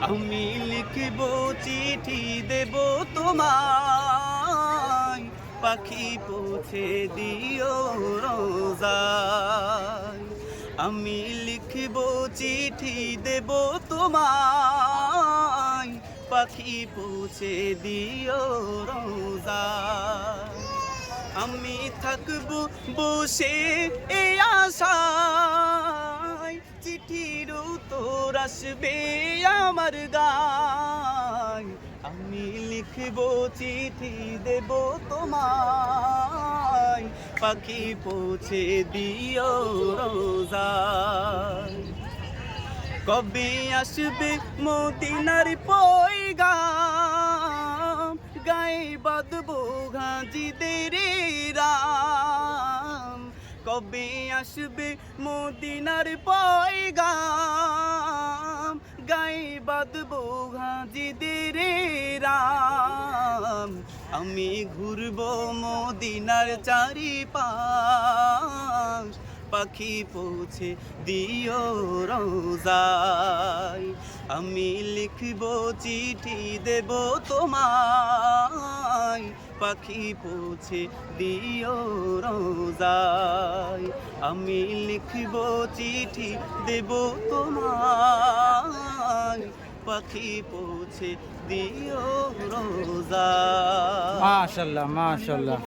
আমি লিখব চিঠি দেব তোমায়, পাখি পৌঁছে দিও রোজায়। আমি লিখব চিঠি দেব তোমায়, পাখি পৌঁছে দিও রোজায়। আমি থাকব বসে এই আশায়, চিঠির উত্তর আসবে আমার গায়। আমি লিখব চিঠি দেব তোমায়, পাখি পৌঁছে দিও রোজায়। কবে আসবে মদিনার পয়গাম, গায়ে বাঁধবো গাজীদের রাম। কবে আসবে মদিনার পয়গাম, গায়ে বাঁধবো গাজীদের রাম। আমি ঘুরবো মদিনার চারিপাশ, পাখি পৌঁছে দিও রোজায়। আমি লিখব চিঠি দেব তোমায়, পাখি পৌঁছে দিও রোজায়। আমি লিখব চিঠি দেব তোমায়, পাখি পৌঁছে দিও রোজায়। মাশাআল্লাহ, মাশাআল্লাহ।